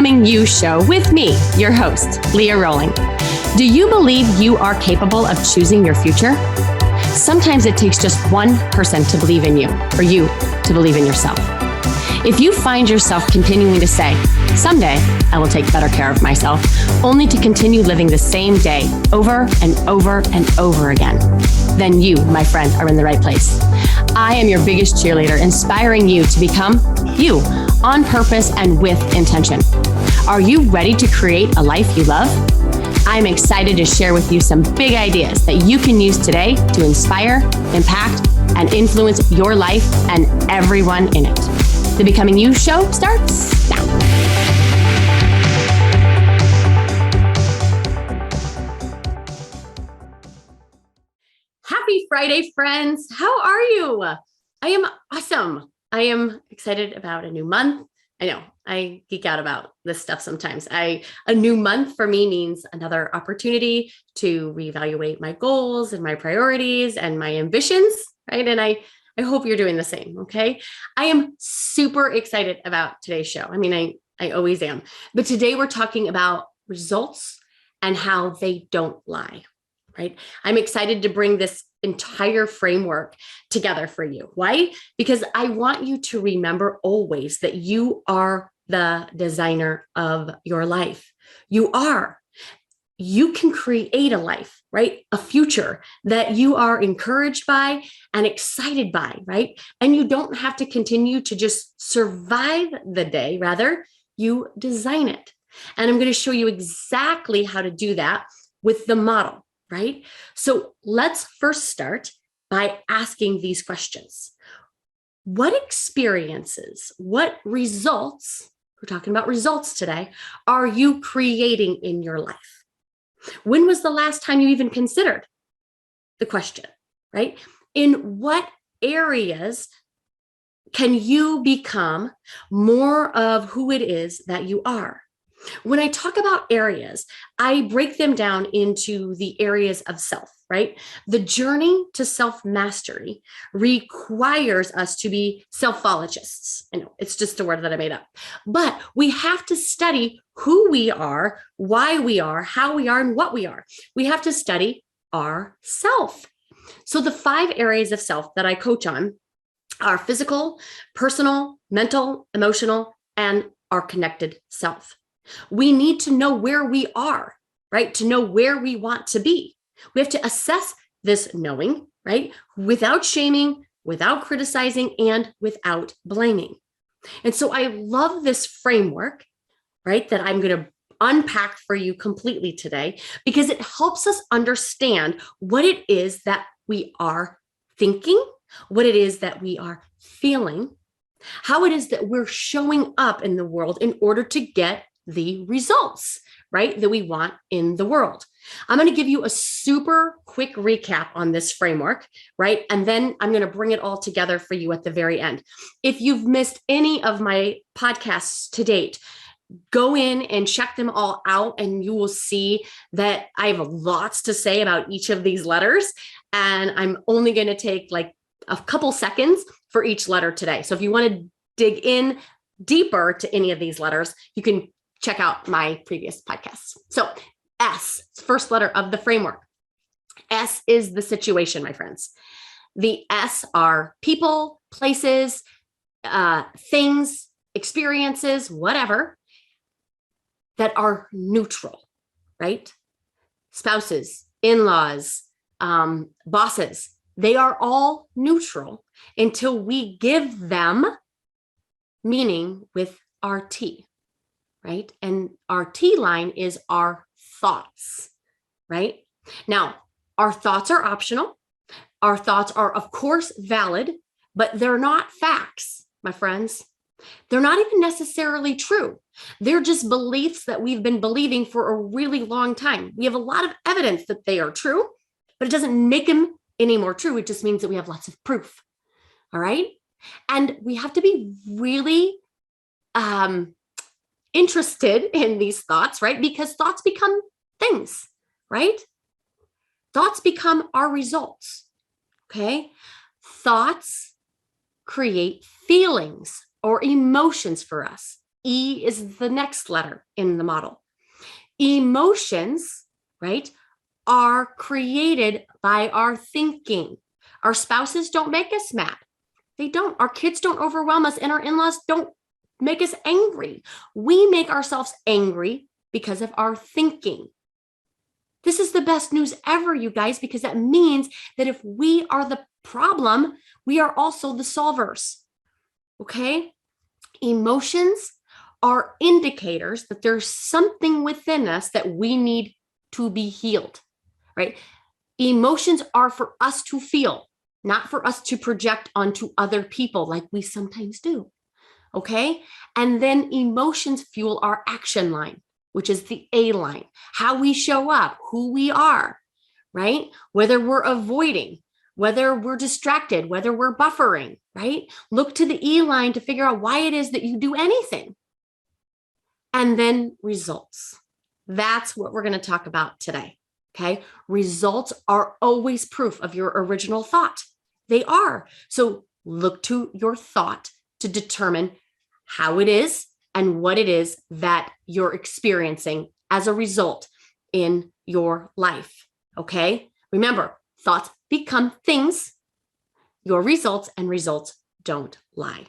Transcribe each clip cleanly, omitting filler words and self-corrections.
Becoming You show with me, your host, Leah Rowling. Do you believe you are capable of choosing your future? Sometimes it takes just one person to believe in you, or you to believe in yourself. If you find yourself continuing to say, someday I will take better care of myself, only to continue living the same day over and over and over again, then you, my friend, are in the right place. I am your biggest cheerleader, inspiring you to become you on purpose and with intention. Are you ready to create a life you love? I'm excited to share with you some big ideas that you can use today to inspire, impact, and influence your life and everyone in it. The Becoming You show starts now. Happy Friday, friends. How are you? I am awesome. I am excited about a new month. I know I geek out about this stuff sometimes. A new month for me means another opportunity to reevaluate my goals and my priorities and my ambitions, right? And I hope you're doing the same, okay? I am super excited about today's show. I mean, I always am. But today we're talking about results and how they don't lie, right? I'm excited to bring this entire framework together for you. Why? Because I want you to remember always that you are the designer of your life. You are. You can create a life, right? A future that you are encouraged by and excited by, right? And you don't have to continue to just survive the day. Rather, you design it. And I'm going to show you exactly how to do that with the model, right? So let's first start by asking these questions. What experiences, what results, we're talking about results today, are you creating in your life? When was the last time you even considered the question, right? In what areas can you become more of who it is that you are? When I talk about areas, I break them down into the areas of self, right? The journey to self-mastery requires us to be selfologists. I know it's just a word that I made up, but we have to study who we are, why we are, how we are, and what we are. We have to study our self. So the 5 areas of self that I coach on are physical, personal, mental, emotional, and our connected self. We need to know where we are, right? To know where we want to be. We have to assess this knowing, right? Without shaming, without criticizing, and without blaming. And so I love this framework, right? That I'm going to unpack for you completely today, because it helps us understand what it is that we are thinking, what it is that we are feeling, how it is that we're showing up in the world in order to get the results, right, that we want in the world. I'm going to give you a super quick recap on this framework, right? And then I'm going to bring it all together for you at the very end. If you've missed any of my podcasts to date, go in and check them all out, and you will see that I have lots to say about each of these letters. And I'm only going to take like a couple seconds for each letter today. So if you want to dig in deeper to any of these letters, you can check out my previous podcasts. So S, first letter of the framework. S is the situation, my friends. The S are people, places, things, experiences, whatever, that are neutral, right? Spouses, in-laws, bosses, they are all neutral until we give them meaning with our T. Right? And our T line is our thoughts, right? Now, our thoughts are optional. Our thoughts are, of course, valid, but they're not facts, my friends. They're not even necessarily true. They're just beliefs that we've been believing for a really long time. We have a lot of evidence that they are true, but it doesn't make them any more true. It just means that we have lots of proof. All right? And we have to be really interested in these thoughts, right? Because thoughts become things, right? Thoughts become our results, okay? Thoughts create feelings or emotions for us. E is the next letter in the model. Emotions, right, are created by our thinking. Our spouses don't make us mad. They don't. Our kids don't overwhelm us, and our in-laws don't make us angry. We make ourselves angry because of our thinking. This is the best news ever, you guys, because that means that if we are the problem, we are also the solvers. Okay? Emotions are indicators that there's something within us that we need to be healed, right? Emotions are for us to feel, not for us to project onto other people like we sometimes do. Okay? And then emotions fuel our action line, which is the A line, how we show up, who we are, right? Whether we're avoiding, whether we're distracted, whether we're buffering, right? Look to the E line to figure out why it is that you do anything. And then results. That's what we're going to talk about today. Okay. Results are always proof of your original thought. They are. So look to your thought to determine how it is and what it is that you're experiencing as a result in your life. Okay. Remember, thoughts become things, your results, and results don't lie.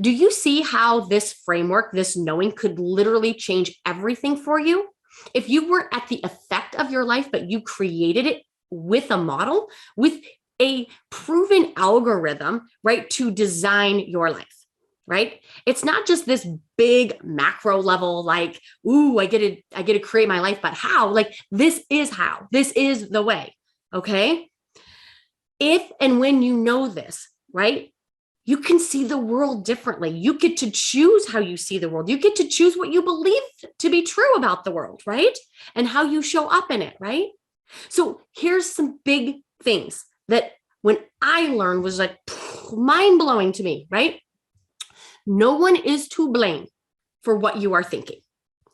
Do you see how this framework, this knowing, could literally change everything for you? If you weren't at the effect of your life, but you created it with a model, with a proven algorithm, right, to design your life, right? It's not just this big macro level, like, ooh, I get to create my life, but how? Like, this is how. This is the way, okay? If and when you know this, right, you can see the world differently. You get to choose how you see the world. You get to choose what you believe to be true about the world, right? And how you show up in it, right? So here's some big things that when I learned was like mind blowing to me, right? No one is to blame for what you are thinking.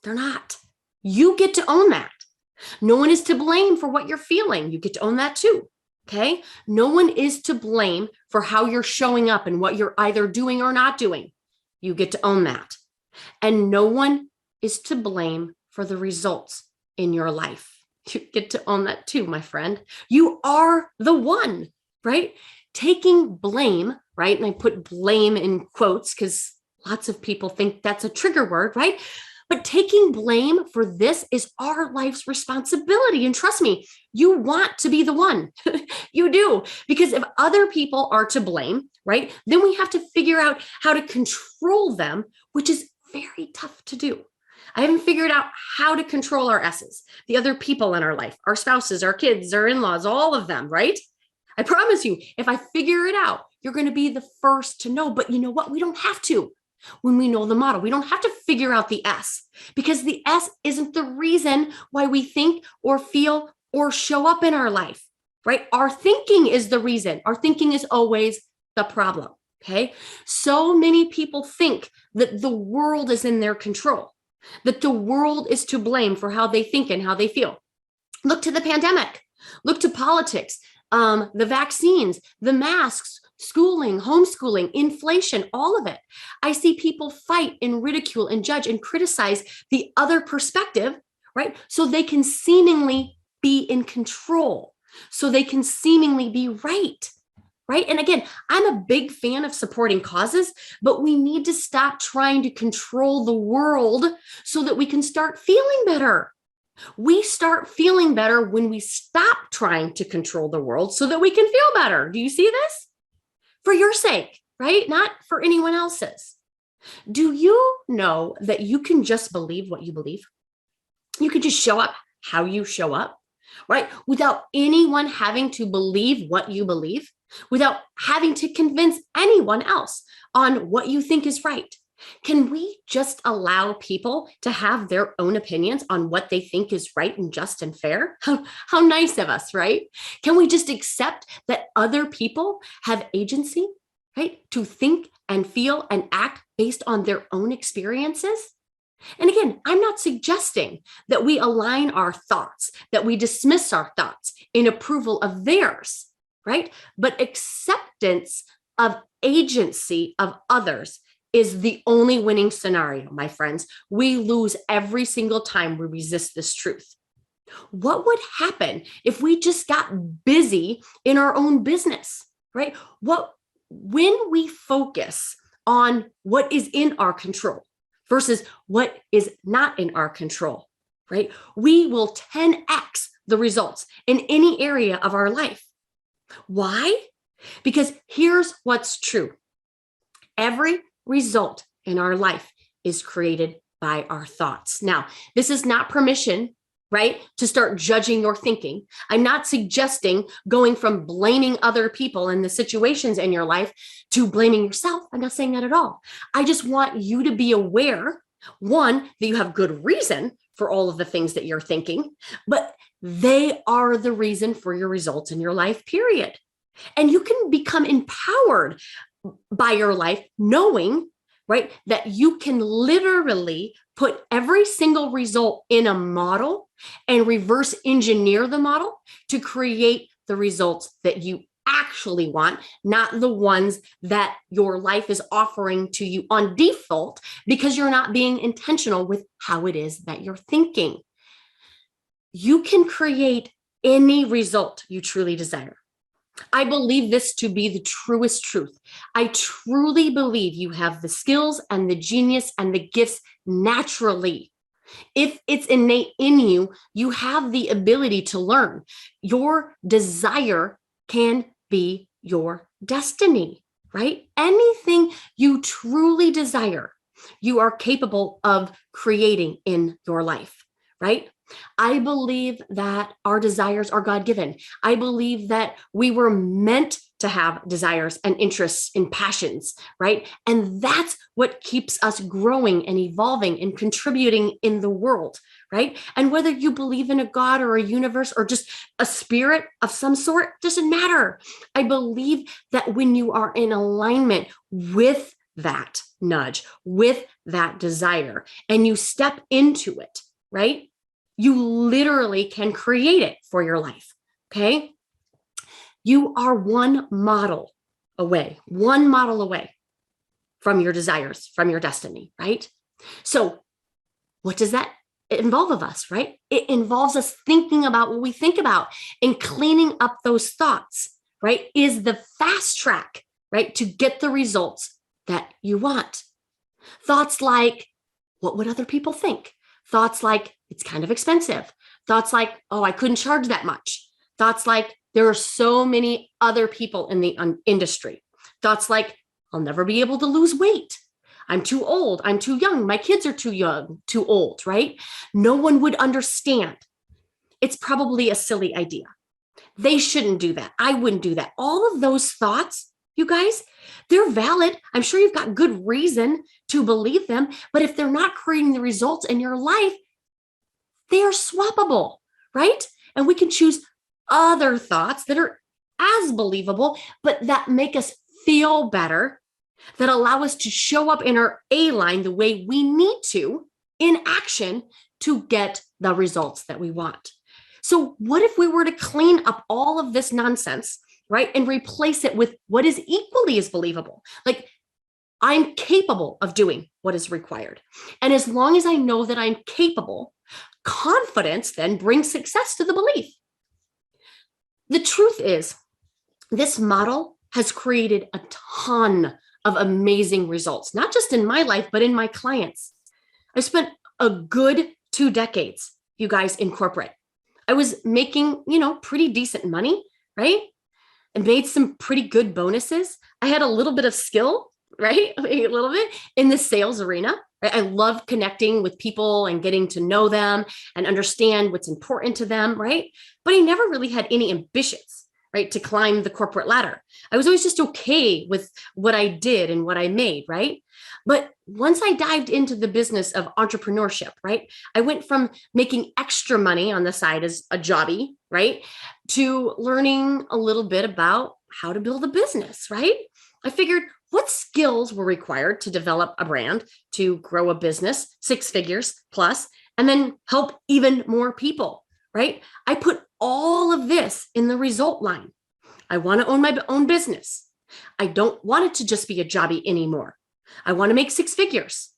They're not. You get to own that. No one is to blame for what you're feeling. You get to own that too. Okay. No one is to blame for how you're showing up and what you're either doing or not doing. You get to own that. And no one is to blame for the results in your life. You get to own that too, my friend. You are the one, right? Taking blame, right? And I put blame in quotes because lots of people think that's a trigger word, right? But taking blame for this is our life's responsibility. And trust me, you want to be the one. You do. Because if other people are to blame, right, then we have to figure out how to control them, which is very tough to do. I haven't figured out how to control our S's, the other people in our life, our spouses, our kids, our in-laws, all of them, right? I promise you, if I figure it out, you're going to be the first to know. But you know what? We don't have to. When we know the model, we don't have to figure out the S, because the S isn't the reason why we think or feel or show up in our life, right? Our thinking is the reason. Our thinking is always the problem. Okay. So many people think that the world is in their control, that the world is to blame for how they think and how they feel. Look to the pandemic, look to politics, the vaccines, the masks, schooling, homeschooling, inflation, all of it. I see people fight and ridicule and judge and criticize the other perspective, right? So they can seemingly be in control, so they can seemingly be right. Right. And again, I'm a big fan of supporting causes, but we need to stop trying to control the world so that we can start feeling better. We start feeling better when we stop trying to control the world so that we can feel better. Do you see this? For your sake, right? Not for anyone else's. Do you know that you can just believe what you believe? You can just show up how you show up, right? Without anyone having to believe what you believe, without having to convince anyone else on what you think is right. Can we just allow people to have their own opinions on what they think is right and just and fair? How nice of us, right? Can we just accept that other people have agency, right, to think and feel and act based on their own experiences? And again, I'm not suggesting that we align our thoughts, that we dismiss our thoughts in approval of theirs, right? But acceptance of agency of others is the only winning scenario, my friends. We lose every single time we resist this truth. What would happen if we just got busy in our own business, right? When we focus on what is in our control versus what is not in our control, right? We will 10x the results in any area of our life. Why? Because here's what's true. Every result in our life is created by our thoughts. Now, this is not permission, right, to start judging your thinking. I'm not suggesting going from blaming other people and the situations in your life to blaming yourself. I'm not saying that at all. I just want you to be aware, one, that you have good reason for all of the things that you're thinking, but they are the reason for your results in your life, period. And you can become empowered by your life, knowing, right, that you can literally put every single result in a model and reverse engineer the model to create the results that you actually want, not the ones that your life is offering to you on default because you're not being intentional with how it is that you're thinking. You can create any result you truly desire. I believe this to be the truest truth. I truly believe you have the skills and the genius and the gifts naturally. If it's innate in you, you have the ability to learn. Your desire can be your destiny, right? Anything you truly desire, you are capable of creating in your life, right? I believe that our desires are God-given. I believe that we were meant to have desires and interests and passions, right? And that's what keeps us growing and evolving and contributing in the world, right? And whether you believe in a God or a universe or just a spirit of some sort, doesn't matter. I believe that when you are in alignment with that nudge, with that desire, and you step into it, right? You literally can create it for your life, okay? You are one model away from your desires, from your destiny, right? So what does that involve of us, right? It involves us thinking about what we think about and cleaning up those thoughts, right? Is the fast track, right? To get the results that you want. Thoughts like, what would other people think? Thoughts like, it's kind of expensive. Thoughts like, oh, I couldn't charge that much. Thoughts like, there are so many other people in the industry. Thoughts like, I'll never be able to lose weight. I'm too old. I'm too young. My kids are too young, too old, right? No one would understand. It's probably a silly idea. They shouldn't do that. I wouldn't do that. All of those thoughts, you guys, they're valid. I'm sure you've got good reason to believe them, but if they're not creating the results in your life, they are swappable, right? And we can choose other thoughts that are as believable, but that make us feel better, that allow us to show up in our A line the way we need to in action to get the results that we want. So what if we were to clean up all of this nonsense, right? And replace it with what is equally as believable? Like, I'm capable of doing what is required. And as long as I know that I'm capable, confidence then brings success to the belief. The truth is, this model has created a ton of amazing results, not just in my life, but in my clients. I spent a good 2 decades, you guys, in corporate. I was making, pretty decent money, right? And made some pretty good bonuses. I had a little bit of skill, right? A little bit in the sales arena. Right? I love connecting with people and getting to know them and understand what's important to them, right? But I never really had any ambitions, right, to climb the corporate ladder. I was always just okay with what I did and what I made, right? But once I dived into the business of entrepreneurship, right, I went from making extra money on the side as a jobby, right, to learning a little bit about how to build a business, right? I figured, what skills were required to develop a brand, to grow a business, 6 figures plus, and then help even more people, right? I put all of this in the result line. I want to own my own business. I don't want it to just be a jobby anymore. I want to make 6 figures,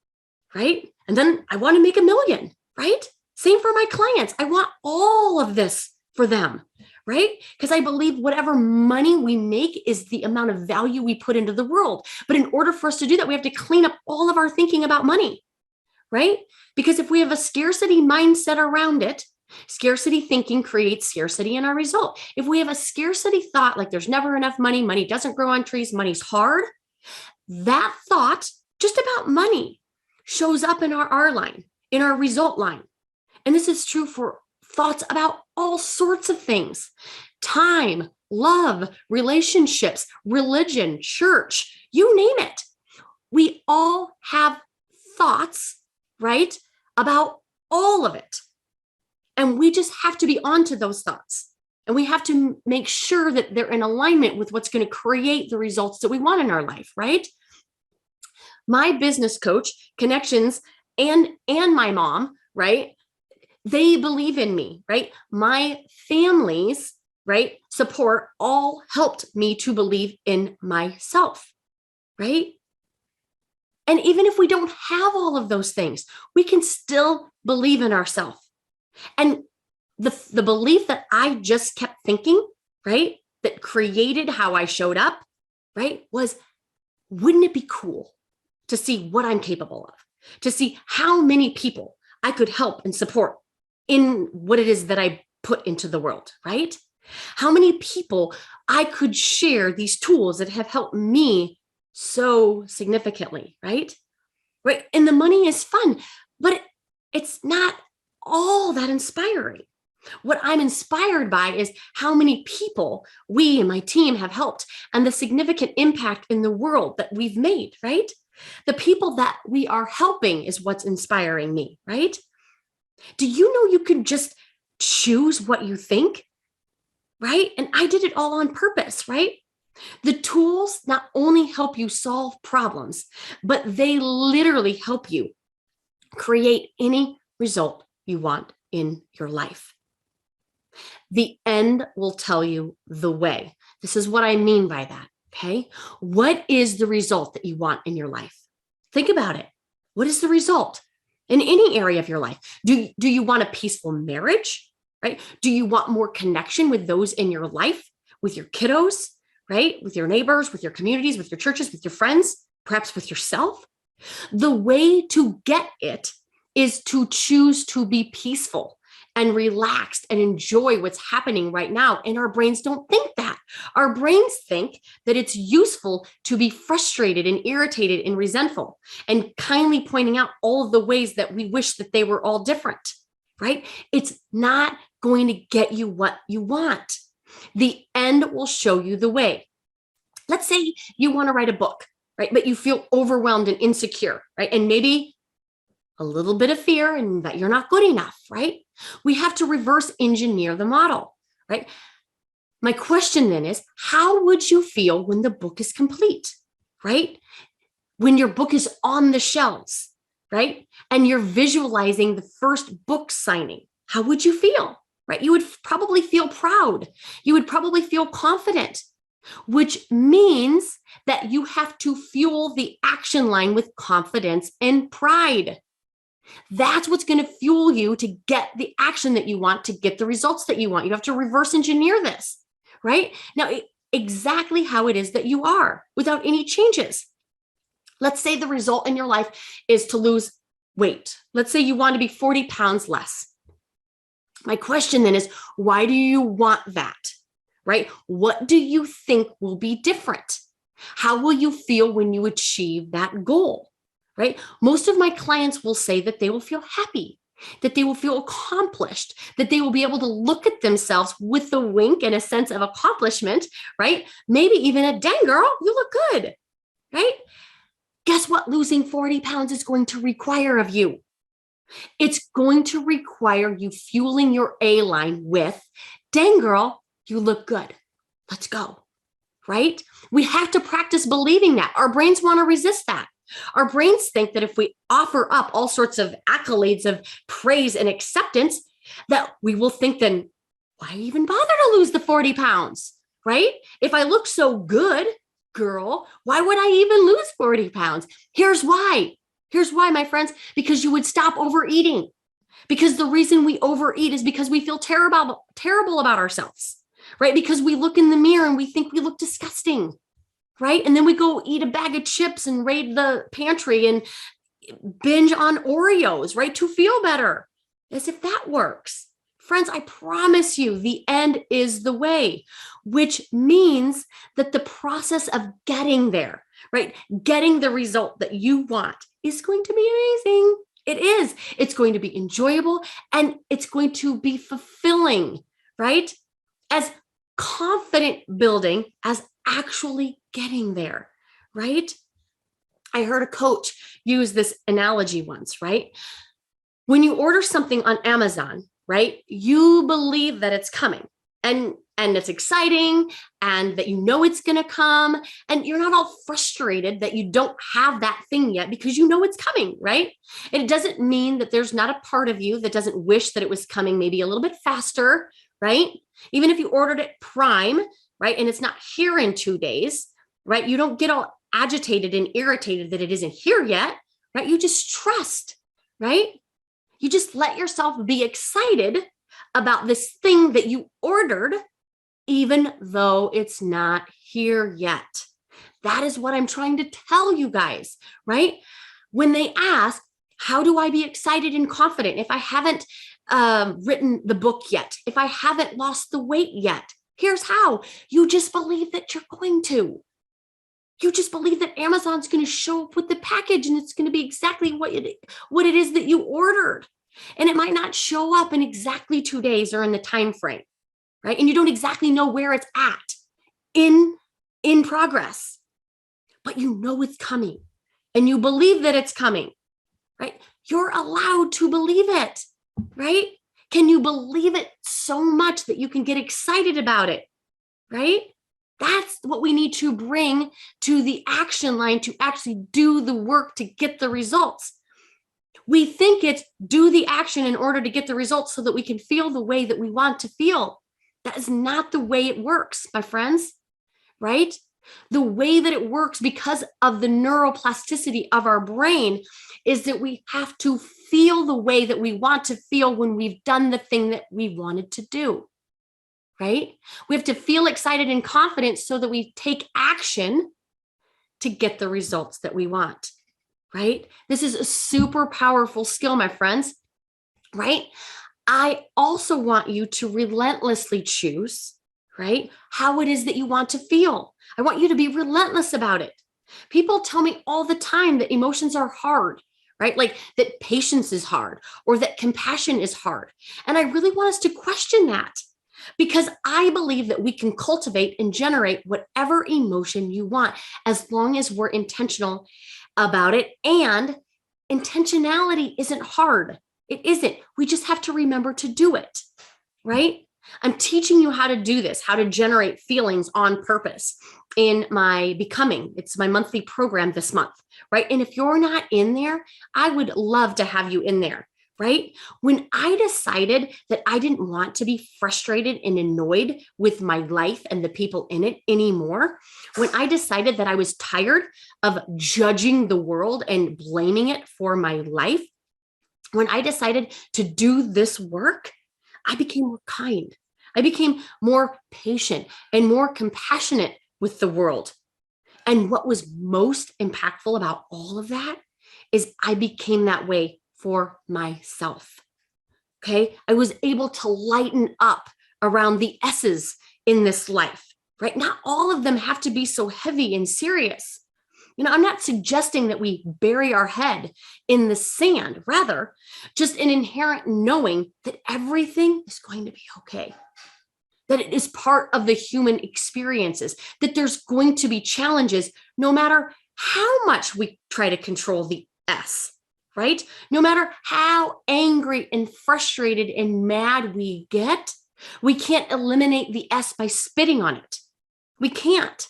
right? And then I want to make 1 million, right? Same for my clients. I want all of this for them, right? Because I believe whatever money we make is the amount of value we put into the world. But in order for us to do that, we have to clean up all of our thinking about money, right? Because if we have a scarcity mindset around it, scarcity thinking creates scarcity in our result. If we have a scarcity thought, like there's never enough money, money doesn't grow on trees, money's hard, that thought just about money shows up in our R line, in our result line. And this is true for thoughts about all sorts of things: time, love, relationships, religion, church, you name it. We all have thoughts, right, about all of it. And we just have to be onto those thoughts. And we have to make sure that they're in alignment with what's going to create the results that we want in our life, right? My business coach, Connections, and my mom, right? They believe in me, right? My family's, right, support all helped me to believe in myself, right? And even if we don't have all of those things, we can still believe in ourselves. And the belief that I just kept thinking, right, that created how I showed up, right, was, wouldn't it be cool to see what I'm capable of, to see how many people I could help and support in what it is that I put into the world, right? How many people I could share these tools that have helped me so significantly, right? Right. And the money is fun, but it's not all that inspiring. What I'm inspired by is how many people we and my team have helped and the significant impact in the world that we've made, right? The people that we are helping is what's inspiring me, right? Do you know you can just choose what you think, right? And I did it all on purpose, right? The tools not only help you solve problems, but they literally help you create any result you want in your life. The end will tell you the way. This is what I mean by that, okay? What is the result that you want in your life? Think about it. What is the result in any area of your life? Do you want a peaceful marriage, right? Do you want more connection with those in your life, with your kiddos, right? With your neighbors, with your communities, with your churches, with your friends, perhaps with yourself? The way to get it is to choose to be peaceful and relaxed and enjoy what's happening right now. And our brains don't think that. Our brains think that it's useful to be frustrated and irritated and resentful and kindly pointing out all of the ways that we wish that they were all different, right? It's not going to get you what you want. The end will show you the way. Let's say you want to write a book, right? But you feel overwhelmed and insecure, right? And maybe a little bit of fear and that you're not good enough, right? We have to reverse engineer the model, right? My question then is, how would you feel when the book is complete, right? When your book is on the shelves, right? And you're visualizing the first book signing, how would you feel, right? You would probably feel proud. You would probably feel confident, which means that you have to fuel the action line with confidence and pride. That's what's going to fuel you to get the action that you want, to get the results that you want. You have to reverse engineer this, right? Now, exactly how it is that you are without any changes. Let's say the result in your life is to lose weight. Let's say you want to be 40 pounds less. My question then is, why do you want that, right? What do you think will be different? How will you feel when you achieve that goal? Right? Most of my clients will say that they will feel happy, that they will feel accomplished, that they will be able to look at themselves with a wink and a sense of accomplishment, right? Maybe even a dang girl, you look good, right? Guess what losing 40 pounds is going to require of you? It's going to require you fueling your A line with, dang girl, you look good. Let's go, right? We have to practice believing that. Our brains want to resist that. Our brains think that if we offer up all sorts of accolades of praise and acceptance, that we will think then, why even bother to lose the 40 pounds, right? If I look so good, girl. Why would I even lose 40 pounds? Here's why. Here's why, my friends, because you would stop overeating. Because the reason we overeat is because we feel terrible about ourselves, right? Because we look in the mirror and we think we look disgusting, right? And then we go eat a bag of chips and raid the pantry and binge on Oreos, right? To feel better, as if that works. Friends, I promise you, the end is the way, which means that the process of getting there, right? Getting the result that you want is going to be amazing. It is. It's going to be enjoyable and it's going to be fulfilling, right? As confident building as actually getting there, right? I heard a coach use this analogy once, right? When you order something on Amazon, right, you believe that it's coming and it's exciting and that you know it's going to come, and you're not all frustrated that you don't have that thing yet because you know it's coming, right? And it doesn't mean that there's not a part of you that doesn't wish that it was coming maybe a little bit faster, right? Even if you ordered it Prime, right, and it's not here in 2 days, right? You don't get all agitated and irritated that it isn't here yet, right? You just trust, right? You just let yourself be excited about this thing that you ordered, even though it's not here yet. That is what I'm trying to tell you guys, right? When they ask, how do I be excited and confident if I haven't written the book yet, if I haven't lost the weight yet? Here's how. You just believe that you're going to. You just believe that Amazon's going to show up with the package and it's going to be exactly what it is that you ordered. And it might not show up in exactly 2 days or in the time frame, right? And you don't exactly know where it's at in progress, but you know it's coming and you believe that it's coming, right? You're allowed to believe it, right? Can you believe it so much that you can get excited about it, right? That's what we need to bring to the action line to actually do the work to get the results. We think it's do the action in order to get the results so that we can feel the way that we want to feel. That is not the way it works, my friends, right? The way that it works because of the neuroplasticity of our brain is that we have to feel the way that we want to feel when we've done the thing that we wanted to do. Right? We have to feel excited and confident so that we take action to get the results that we want, right? This is a super powerful skill, my friends, right? I also want you to relentlessly choose, right, how it is that you want to feel. I want you to be relentless about it. People tell me all the time that emotions are hard, right? Like that patience is hard or that compassion is hard. And I really want us to question that. Because I believe that we can cultivate and generate whatever emotion you want as long as we're intentional about it. And intentionality isn't hard. It isn't. We just have to remember to do it, right? I'm teaching you how to do this, how to generate feelings on purpose in my Becoming. It's my monthly program this month, right? And if you're not in there, I would love to have you in there. Right? When I decided that I didn't want to be frustrated and annoyed with my life and the people in it anymore, when I decided that I was tired of judging the world and blaming it for my life, when I decided to do this work, I became more kind. I became more patient and more compassionate with the world. And what was most impactful about all of that is I became that way for myself. Okay. I was able to lighten up around the S's in this life, right? Not all of them have to be so heavy and serious. You know, I'm not suggesting that we bury our head in the sand, rather, just an inherent knowing that everything is going to be okay, that it is part of the human experiences, that there's going to be challenges no matter how much we try to control the S. Right? No matter how angry and frustrated and mad we get, we can't eliminate the S by spitting on it. We can't.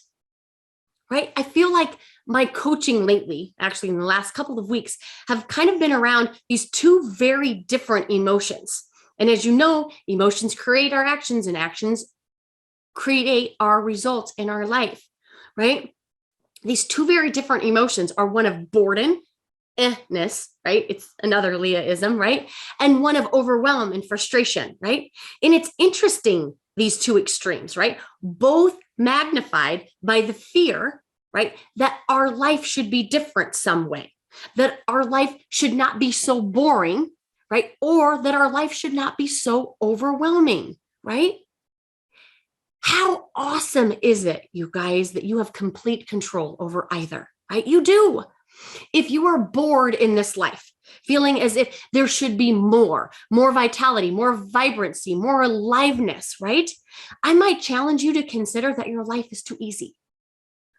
Right? I feel like my coaching lately, actually in the last couple of weeks, have kind of been around these two very different emotions. And as you know, emotions create our actions and actions create our results in our life. Right? These two very different emotions are one of boredom, right? It's another Leah-ism, right? And one of overwhelm and frustration, right? And it's interesting, these two extremes, right? Both magnified by the fear, right? That our life should be different some way, that our life should not be so boring, right? Or that our life should not be so overwhelming, right? How awesome is it, you guys, that you have complete control over either, right? You do. If you are bored in this life, feeling as if there should be more vitality, more vibrancy, more aliveness, right? I might challenge you to consider that your life is too easy,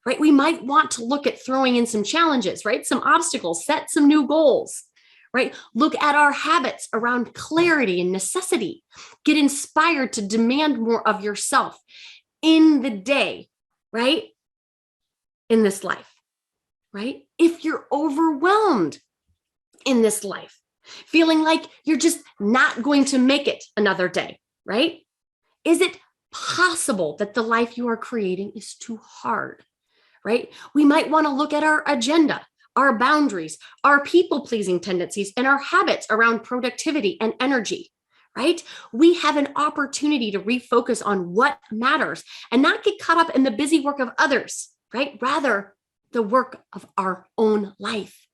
right? We might want to look at throwing in some challenges, right? Some obstacles, set some new goals, right? Look at our habits around clarity and necessity. Get inspired to demand more of yourself in the day, right? In this life, right? If you're overwhelmed in this life, feeling like you're just not going to make it another day, right? Is it possible that the life you are creating is too hard, right? We might want to look at our agenda, our boundaries, our people-pleasing tendencies, and our habits around productivity and energy, right? We have an opportunity to refocus on what matters and not get caught up in the busy work of others, right? Rather, the work of our own life,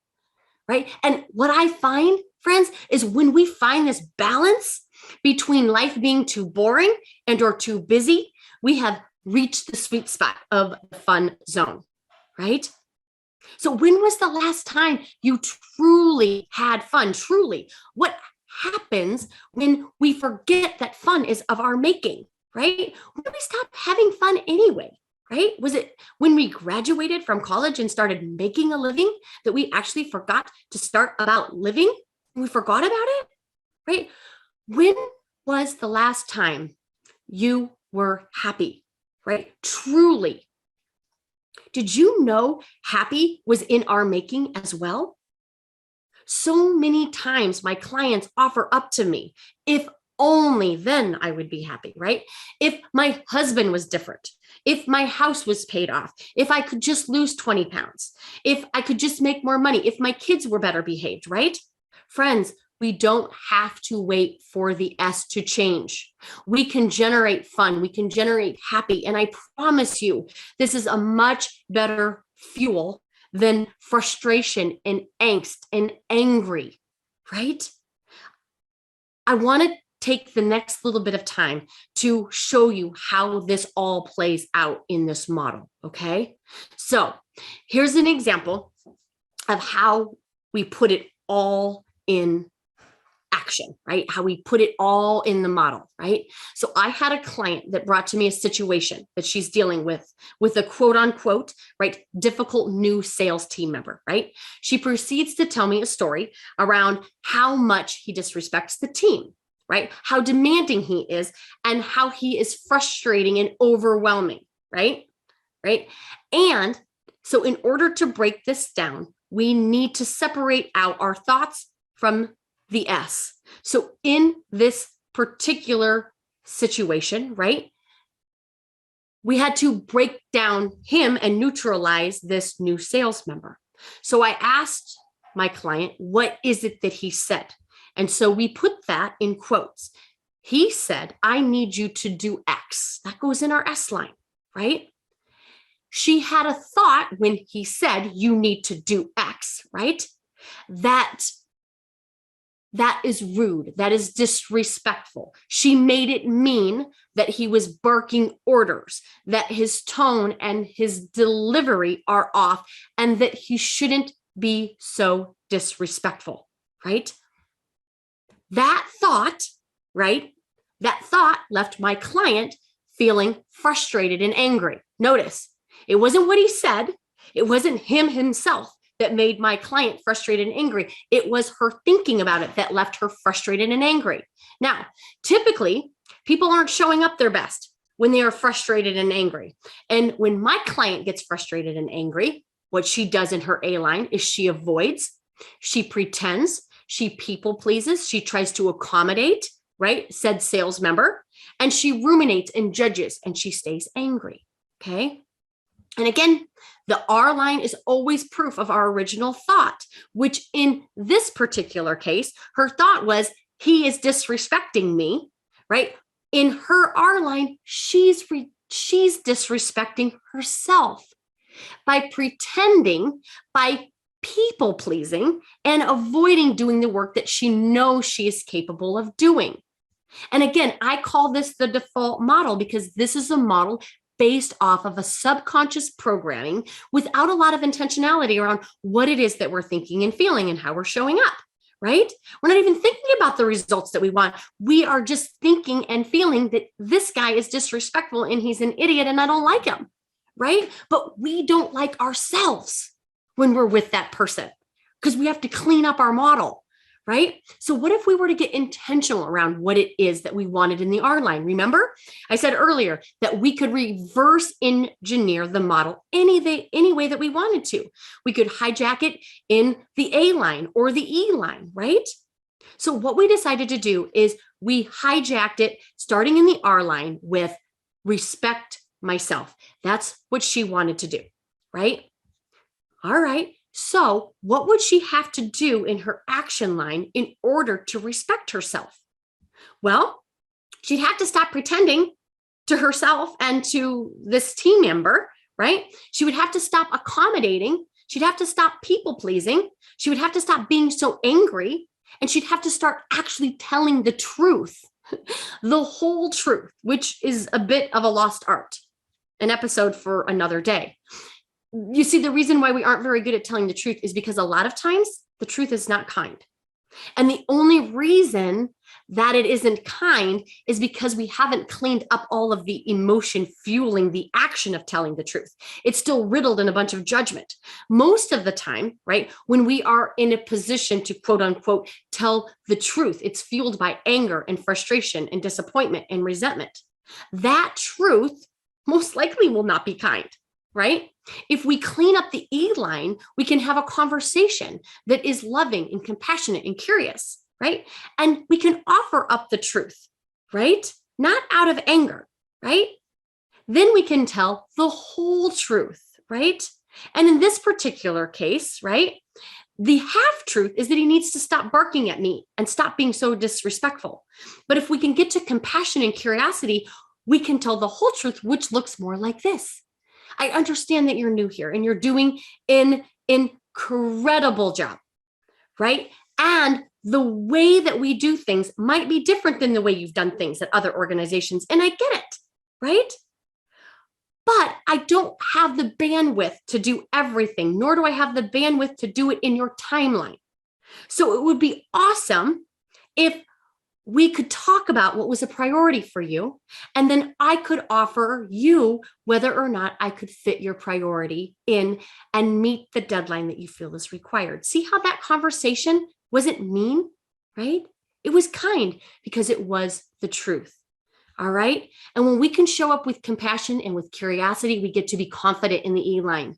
right? And what I find, friends, is when we find this balance between life being too boring and or too busy, we have reached the sweet spot of the fun zone, right? So when was the last time you truly had fun? Truly, what happens when we forget that fun is of our making, right? When do we stop having fun anyway? Right? Was it when we graduated from college and started making a living that we actually forgot to start about living? We forgot about it, right? When was the last time you were happy, right? Truly. Did you know happy was in our making as well? So many times my clients offer up to me, if only then I would be happy, right? If my husband was different, if my house was paid off, if I could just lose 20 pounds, if I could just make more money, if my kids were better behaved, right? Friends, we don't have to wait for the S to change. We can generate fun. We can generate happy. And I promise you, this is a much better fuel than frustration and angst and angry, right? I want to take the next little bit of time to show you how this all plays out in this model, okay? So here's an example of how we put it all in action, right? How we put it all in the model, right? So I had a client that brought to me a situation that she's dealing with a quote unquote, right, difficult new sales team member, right? She proceeds to tell me a story around how much he disrespects the team, right? How demanding he is and how he is frustrating and overwhelming, right? Right? And so in order to break this down, we need to separate out our thoughts from the S. So in this particular situation, right, we had to break down him and neutralize this new sales member. So I asked my client, what is it that he said? And so we put that in quotes. He said, I need you to do X. That goes in our S line, right? She had a thought when he said, you need to do X, right? That is rude. That is disrespectful. She made it mean that he was barking orders, that his tone and his delivery are off, and that he shouldn't be so disrespectful, right? That thought, right? That thought left my client feeling frustrated and angry. Notice, it wasn't what he said. It wasn't him himself that made my client frustrated and angry. It was her thinking about it that left her frustrated and angry. Now, typically, people aren't showing up their best when they are frustrated and angry. And when my client gets frustrated and angry, what she does in her A line is she avoids, she pretends, she people pleases, she tries to accommodate, right, said sales member, and she ruminates and judges, and she stays angry, okay? And again, The R line is always proof of our original thought, which in this particular case, her thought was, he is disrespecting me, right? In her R line, she's disrespecting herself by pretending, by people pleasing, and avoiding doing the work that she knows she is capable of doing. And again, I call this the default model because this is a model based off of a subconscious programming without a lot of intentionality around what it is that we're thinking and feeling and how we're showing up, right? We're not even thinking about the results that we want. We are just thinking and feeling that this guy is disrespectful and he's an idiot and I don't like him, right? But we don't like ourselves when we're with that person because we have to clean up our model, right? So what if we were to get intentional around what it is that we wanted in the R line? Remember, I said earlier that we could reverse engineer the model any way that we wanted to. We could hijack it in the A line or the E line, right? So what we decided to do is we hijacked it starting in the R line with respect myself. That's what she wanted to do, right? All right. So what would she have to do in her action line in order to respect herself? Well, she'd have to stop pretending to herself and to this team member, right? She would have to stop accommodating. She'd have to stop people pleasing. She would have to stop being so angry. And she'd have to start actually telling the truth, the whole truth, which is a bit of a lost art, an episode for another day. You see, the reason why we aren't very good at telling the truth is because a lot of times the truth is not kind. And the only reason that it isn't kind is because we haven't cleaned up all of the emotion fueling the action of telling the truth. It's still riddled in a bunch of judgment. Most of the time, right, when we are in a position to quote unquote tell the truth, it's fueled by anger and frustration and disappointment and resentment. That truth most likely will not be kind. Right? If we clean up the E line, we can have a conversation that is loving and compassionate and curious, right? And we can offer up the truth, right? Not out of anger, right? Then we can tell the whole truth, right? And in this particular case, right, the half truth is that he needs to stop barking at me and stop being so disrespectful. But if we can get to compassion and curiosity, we can tell the whole truth, which looks more like this. I understand that you're new here and you're doing an incredible job, right? And the way that we do things might be different than the way you've done things at other organizations. And I get it, right? But I don't have the bandwidth to do everything, nor do I have the bandwidth to do it in your timeline. So it would be awesome if we could talk about what was a priority for you, and then I could offer you whether or not I could fit your priority in and meet the deadline that you feel is required. See how that conversation wasn't mean, right? It was kind because it was the truth. All right. And when we can show up with compassion and with curiosity, we get to be confident in the E line,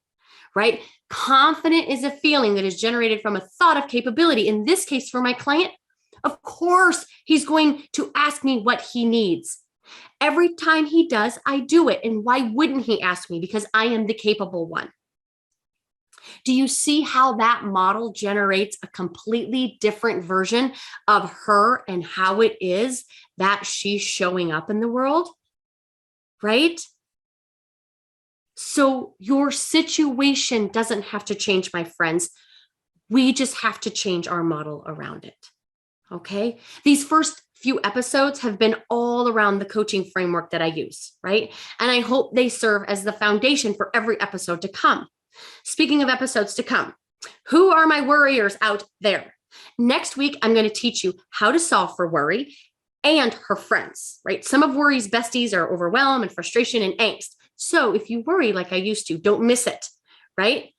right? Confident is a feeling that is generated from a thought of capability. In this case, for my client, of course, he's going to ask me what he needs. Every time he does, I do it. And why wouldn't he ask me? Because I am the capable one. Do you see how that model generates a completely different version of her and how it is that she's showing up in the world? Right? So your situation doesn't have to change, my friends. We just have to change our model around it. Okay. These first few episodes have been all around the coaching framework that I use, right? And I hope they serve as the foundation for every episode to come. Speaking of episodes to come, who are my worriers out there? Next week, I'm going to teach you how to solve for worry and her friends, right? Some of worry's besties are overwhelm and frustration and angst. So if you worry like I used to, don't miss it, right?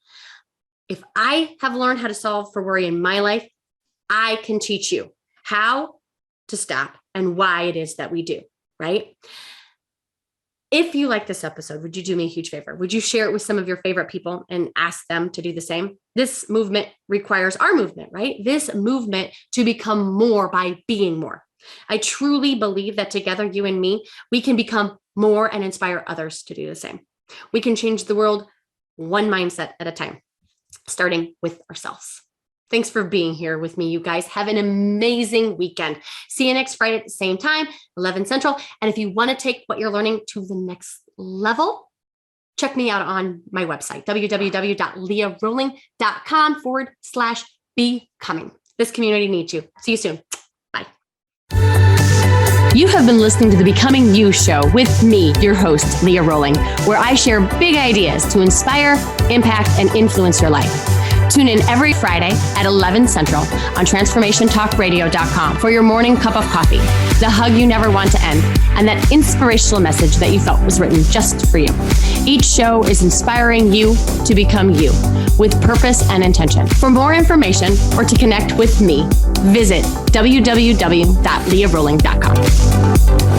If I have learned how to solve for worry in my life, I can teach you how to stop and why it is that we do, right? If you like this episode, would you do me a huge favor? Would you share it with some of your favorite people and ask them to do the same? This movement requires our movement, right? This movement to become more by being more. I truly believe that together, you and me, we can become more and inspire others to do the same. We can change the world one mindset at a time, starting with ourselves. Thanks for being here with me, you guys. Have an amazing weekend. See you next Friday at the same time, 11 Central. And if you want to take what you're learning to the next level, check me out on my website, www.learolling.com/becoming. This community needs you. See you soon. Bye. You have been listening to the Becoming You show with me, your host, Leah Rolling, where I share big ideas to inspire, impact, and influence your life. Tune in every Friday at 11 Central on transformationtalkradio.com for your morning cup of coffee, the hug you never want to end, and that inspirational message that you felt was written just for you. Each show is inspiring you to become you with purpose and intention. For more information or to connect with me, visit www.leahrolling.com.